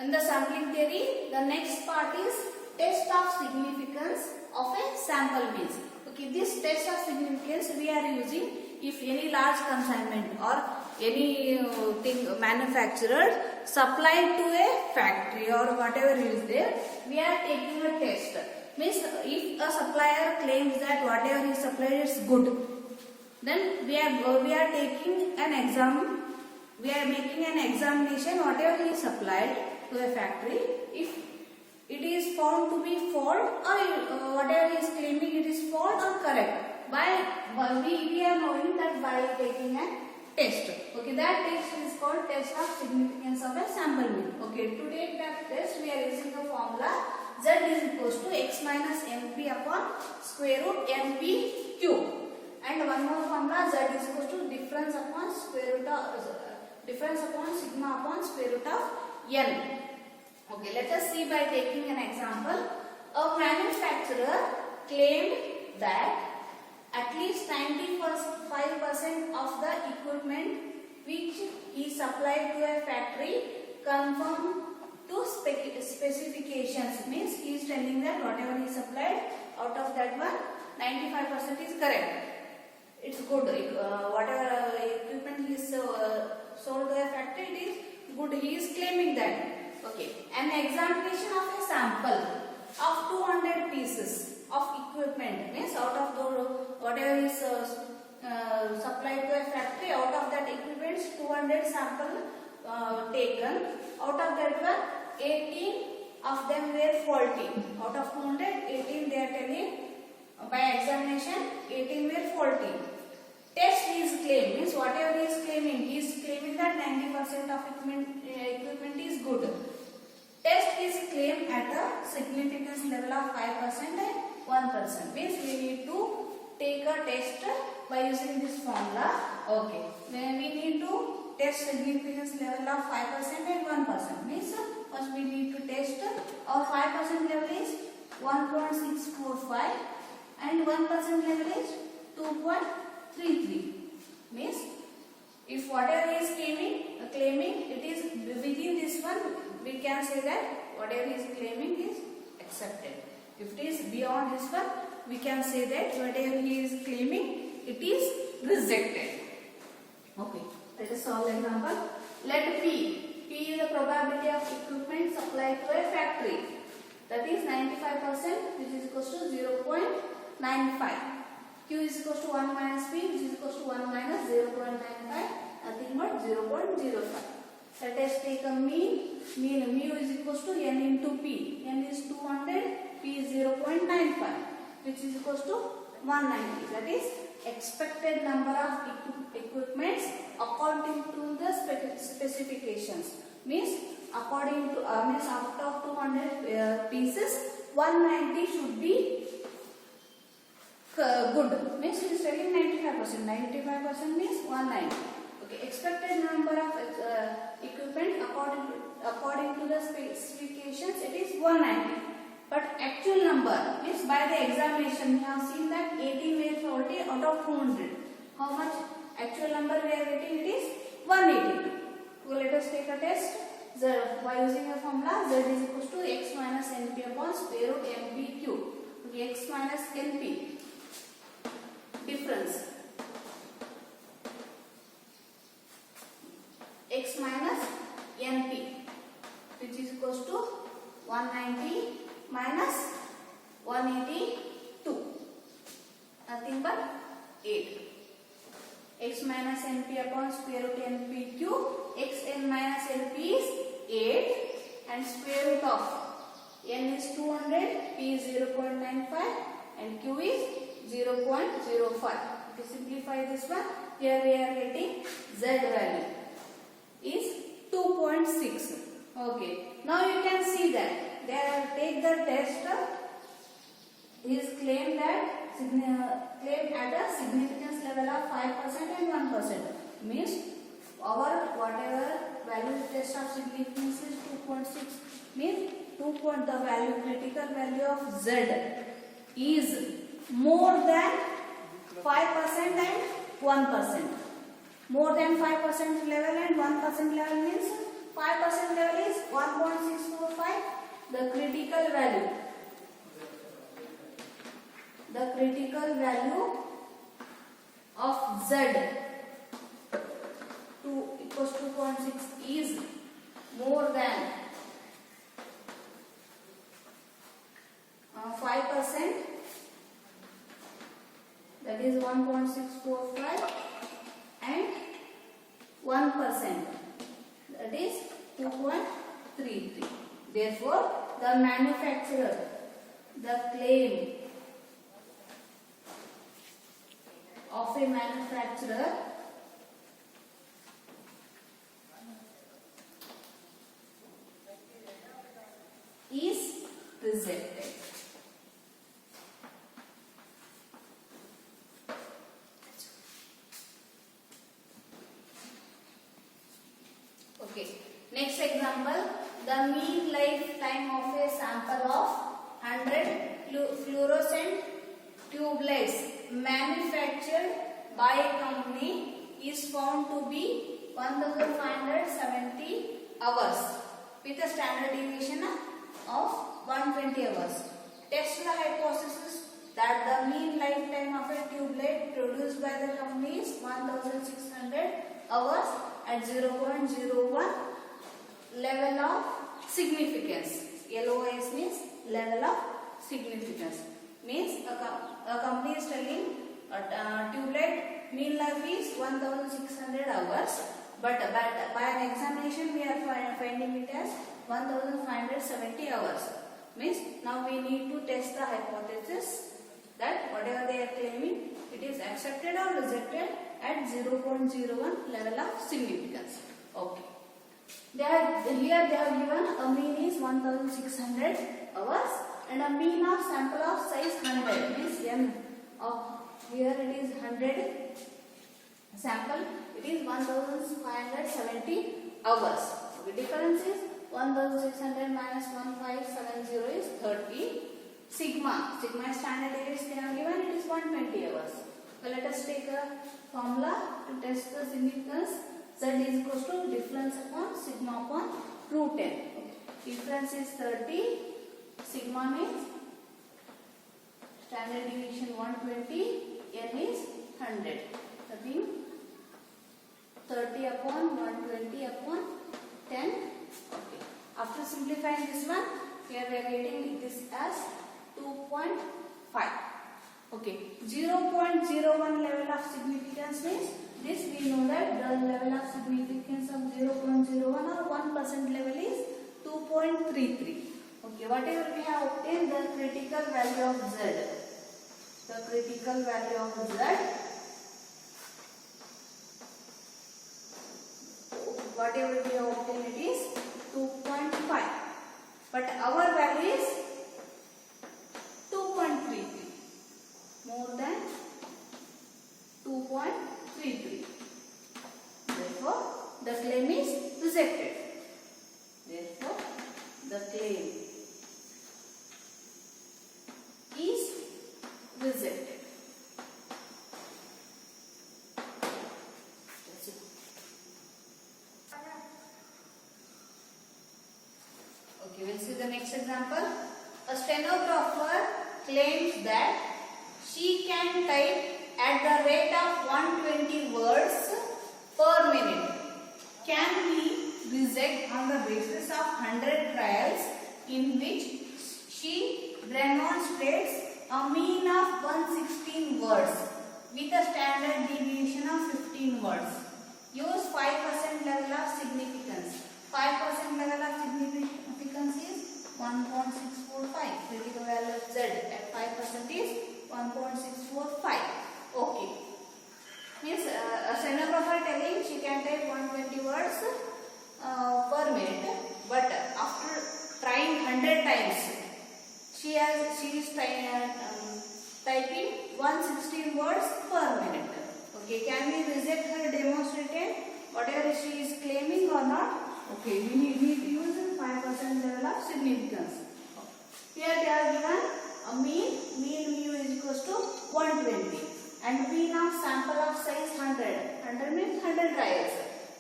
In the sampling theory, the next part is test of significance of a sample means. Okay, this test of significance we are using if any large consignment or any thing manufactured supplied to a factory or whatever is there, we are taking a test. Means if a supplier claims that whatever he supplied is good, then we are taking an exam. We are making an examination whatever he supplied to a factory. If it is found to be fault or whatever he is claiming it is fault or correct, we are knowing that by taking a test. Okay, that test is called test of significance of a sample mean. Okay, to take that test we are using the formula z is equals to x minus np upon square root np cube, and one more formula z is equals to difference upon sigma upon square root of n. Okay, let us see by taking an example. A manufacturer claimed that at least 95% of the equipment which he supplied to a factory conform to specifications. Means he is telling that whatever he supplied, out of that one 95% is correct. It's good. Whatever equipment he is sold to a factory, it is good. He is claiming that. Okay. An examination of a sample of 200 pieces of equipment, means out of the whatever is supplied to a factory, out of that equipment 200 sample taken. Out of that one 18 of them were faulty. Out of 200, 18 they are telling by examination 18 were faulty. Test is claim, means whatever he is claiming that 90% of equipment is good. Test is claimed at a significance level of 5% and 1%. Means we need to take a test by using this formula. Okay. Then we need to test significance level of 5% and 1%. Means first we need to test our 5% level is 1.645 and 1% level is 2.33. Means if whatever he is claiming it is within this one, we can say that whatever he is claiming is accepted. If it is beyond this one, we can say that whatever he is claiming it is rejected. Okay, let us solve the example. Let P is the probability of equipment supplied to a factory. That is 95%, which is equals to 0.95. Q is equals to 1 minus P, which is equals to 1 minus 0.95, nothing but 0.05. Let us take a mean. Mu is equals to n into P. N is 200, P is 0.95, which is equals to 190. That is expected number of equipments according to the specifications. Means according to out of 200 pieces, 190 should be good. Means it is telling 95%. 95% means 190. Okay, expected number of equipment according to the specifications, it is 190. But actual number means by the examination we have seen that 18 were faulty out of 200. How much actual number we are getting? It is 182. So let us take a test. By using a formula, z is equals to x minus np upon square root np cube. Okay, x minus np. Difference. X minus np, which is equals to 190 minus 182, nothing but 8. X minus np upon square root np cube. Xn minus np is 8 and square root of n is 200, p is 0.95 and q is 0.05. To simplify this one, here we are getting z value is 2.6. Okay. Now you can see that take the test. Is claimed at a significance level of 5% and 1%. Means our whatever value test of significance is 2.6. Means the value critical value of z is more than 5% and 1%. More than 5% level and 1% level means 5% level is 1 1.645, the critical value. The critical value of Z equals 2.6 is more than 5%, that is 1.645, and 1%, that is 2.33. Therefore, the manufacturer, the claim of a manufacturer is rejected. Okay. Next example, the mean lifetime of a sample of 100 fluorescent tubelets manufactured by a company is found to be 1570 hours with a standard deviation of 120 hours. Test the hypothesis that the mean lifetime of a tubelet produced by the company is 1600 hours at 0.01 level of significance. LOS means level of significance. Means a company is telling tubelet mean life is 1600 hours, but by an examination we are finding it as 1570 hours. Means now we need to test the hypothesis that whatever they are claiming, it is accepted or rejected at 0.01 level of significance. Okay. Here they have given a mean is 1600 hours and a mean of sample of size 100, means n of, here it is 100 sample, it is 1570 hours. The difference is 1600 minus 1570 is 30. Sigma is standard deviation they have given, it is 120 hours. So let us take a formula to test the significance. Z is equals to difference upon sigma upon root n. Difference is 30, sigma means standard deviation 120, n is 100. That means 30 upon 120 upon 10. Okay. After simplifying this one, here we are getting this as 2.5. Okay. 0.01 level of significance means this we know that the level of significance of 0.01 or 1% level is 2.33. Okay. Whatever we have obtained, the critical value of Z. The critical value of Z, whatever we have obtained, it is 2.5. But our value is 2.33. More than 2.33. Therefore, the claim is rejected. Therefore, the claim is rejected. Okay, we'll see the next example. A stenographer claims that she can type at the rate of 120 words per minute. Can we reject on the basis of 100 trials in which she demonstrates a mean of 116 words with a standard deviation of 15 words. Use 5% level of significance. 5% level of significance is 1.645. Critical value of Z at 5% is 1.645. Okay. Means a stenographer telling she can type 120 words per minute, but after trying 100 times, she is typing 116 words per minute. Okay, can we reject her demonstrated whatever she is claiming or not? Okay, we need to use 5% level of significance. Here they are given a mean mu is equals to 120 and mean of sample of size 100. 100 means 100 trials.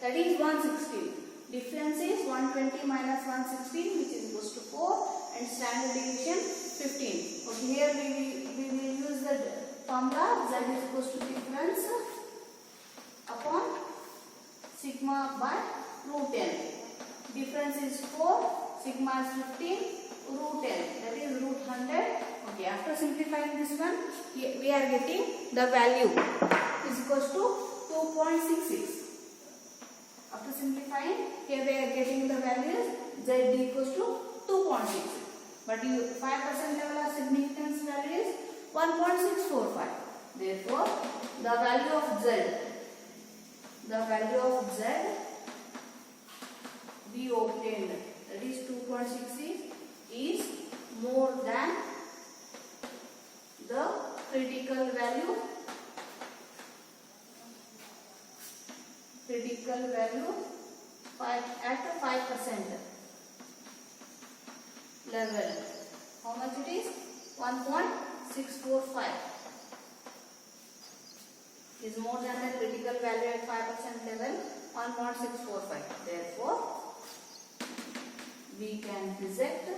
That is 116. Difference is 120 minus 116, which is equals to 4, and standard deviation 15. Okay, here we will use the formula z is equals to difference upon sigma by root n. Difference is 4, sigma is 15, root n, that is root 100. Okay, after simplifying this one, we are getting the value is equals to 2.66. After simplifying, here we are getting the values z equals to 2.66. But 5% level of significance value is 1.645. Therefore, the value of z we obtained, that is 2.66, is more than the critical value at 5% level. How much it is? 1.645 is more than the critical value at 5% level, 1.645. Therefore, we can reject